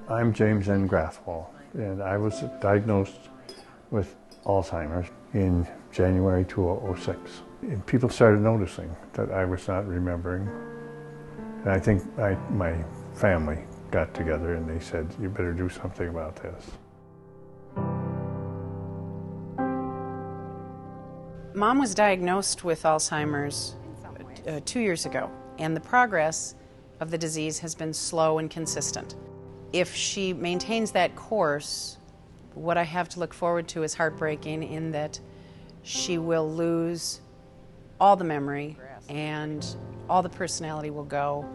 I'm James N. Grathwell, and I was diagnosed with Alzheimer's in January 2006. And people started noticing that I was not remembering. And I think my family got together and they said, you better do something about this. Mom was diagnosed with Alzheimer's 2 years ago, and the progress of the disease has been slow and consistent. If she maintains that course, what I have to look forward to is heartbreaking in that she will lose all the memory and all the personality will go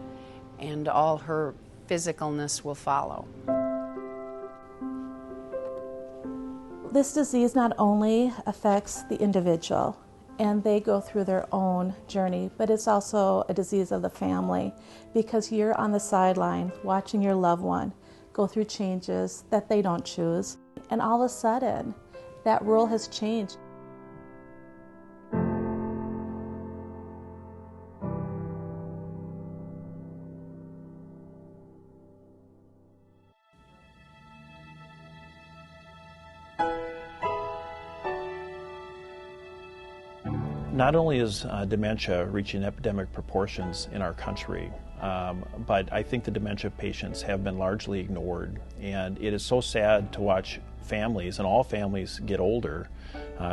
and all her physicalness will follow. This disease not only affects the individual and they go through their own journey, but it's also a disease of the family because you're on the sideline watching your loved one go through changes that they don't choose, and all of a sudden that role has changed. Not only is dementia reaching epidemic proportions in our country, but I think the dementia patients have been largely ignored. And it is so sad to watch families, and all families get older,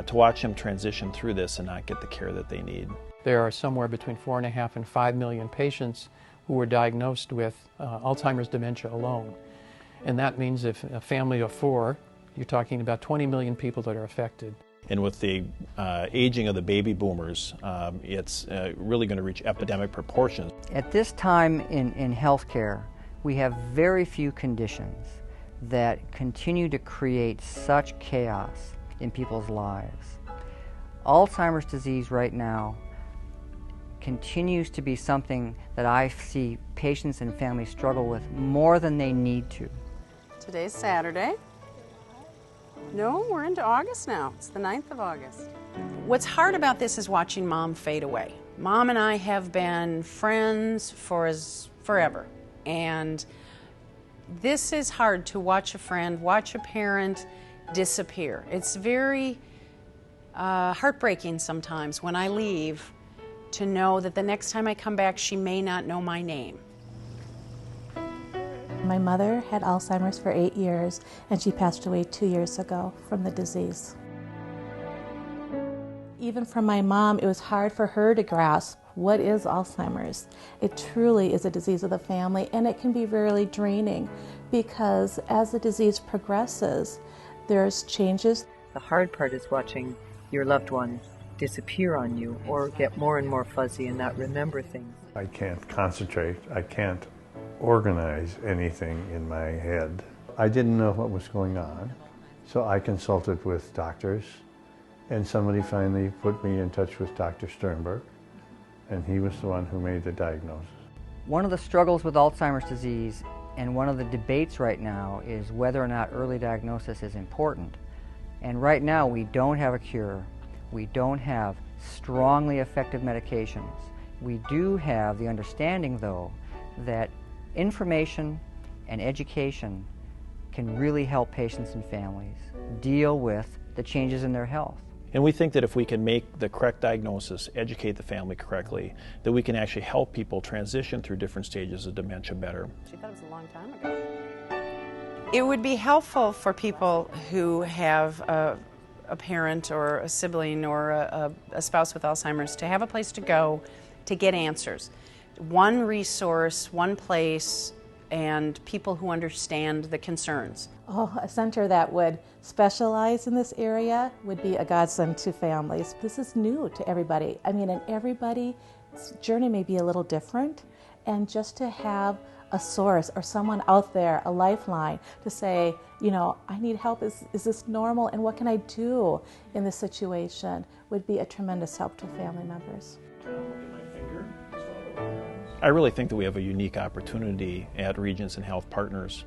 to watch them transition through this and not get the care that they need. There are somewhere between 4.5 and 5 million patients who were diagnosed with Alzheimer's dementia alone. And that means if a family of 4, you're talking about 20 million people that are affected. And with the aging of the baby boomers, it's really going to reach epidemic proportions. At this time in healthcare, we have very few conditions that continue to create such chaos in people's lives. Alzheimer's disease right now continues to be something that I see patients and families struggle with more than they need to. Today's Saturday. No, we're into August now. It's the 9th of August. What's hard about this is watching Mom fade away. Mom and I have been friends for forever. And this is hard to watch a friend, watch a parent disappear. It's very heartbreaking sometimes when I leave to know that the next time I come back, she may not know my name. My mother had Alzheimer's for 8 years, and she passed away 2 years ago from the disease. Even for my mom, it was hard for her to grasp what is Alzheimer's. It truly is a disease of the family, and it can be really draining because as the disease progresses, there's changes. The hard part is watching your loved one disappear on you or get more and more fuzzy and not remember things. I can't concentrate. I can't organize anything in my head. I didn't know what was going on, so I consulted with doctors, and somebody finally put me in touch with Dr. Sternberg, and he was the one who made the diagnosis. One of the struggles with Alzheimer's disease and one of the debates right now is whether or not early diagnosis is important. And right now we don't have a cure. We don't have strongly effective medications. We do have the understanding, though, that information and education can really help patients and families deal with the changes in their health. And we think that if we can make the correct diagnosis, educate the family correctly, that we can actually help people transition through different stages of dementia better. She thought it was a long time ago. It would be helpful for people who have a parent or a sibling or a spouse with Alzheimer's to have a place to go to get answers. One resource, one place, and people who understand the concerns. Oh, a center that would specialize in this area would be a godsend to families. This is new to everybody. I mean, and everybody's journey may be a little different, and just to have a source or someone out there, a lifeline, to say, you know, I need help, is this normal, and what can I do in this situation, would be a tremendous help to family members. I really think that we have a unique opportunity at Regency Health Partners,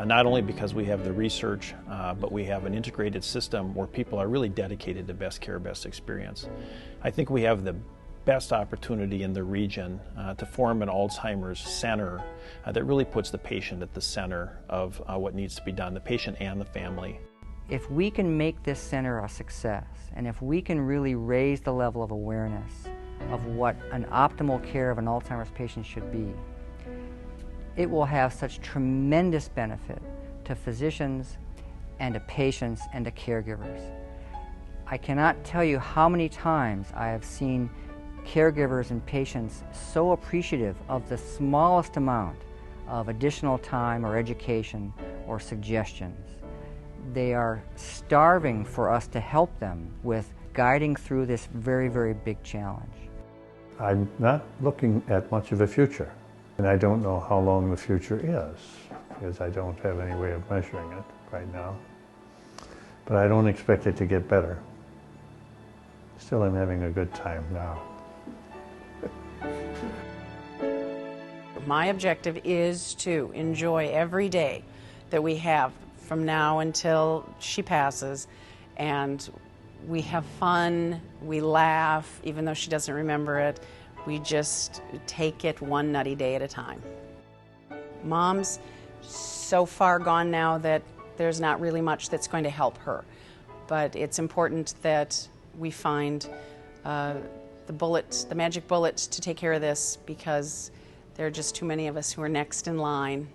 not only because we have the research, but we have an integrated system where people are really dedicated to best care, best experience. I think we have the best opportunity in the region to form an Alzheimer's center that really puts the patient at the center of what needs to be done, the patient and the family. If we can make this center a success, and if we can really raise the level of awareness of what an optimal care of an Alzheimer's patient should be, it will have such tremendous benefit to physicians and to patients and to caregivers. I cannot tell you how many times I have seen caregivers and patients so appreciative of the smallest amount of additional time or education or suggestions. They are starving for us to help them with guiding through this very, very big challenge. I'm not looking at much of a future, and I don't know how long the future is, because I don't have any way of measuring it right now. But I don't expect it to get better. Still, I'm having a good time now. My objective is to enjoy every day that we have from now until she passes, and we have fun, we laugh, even though she doesn't remember it. We just take it one nutty day at a time. Mom's so far gone now that there's not really much that's going to help her, but it's important that we find the magic bullet to take care of this, because there are just too many of us who are next in line.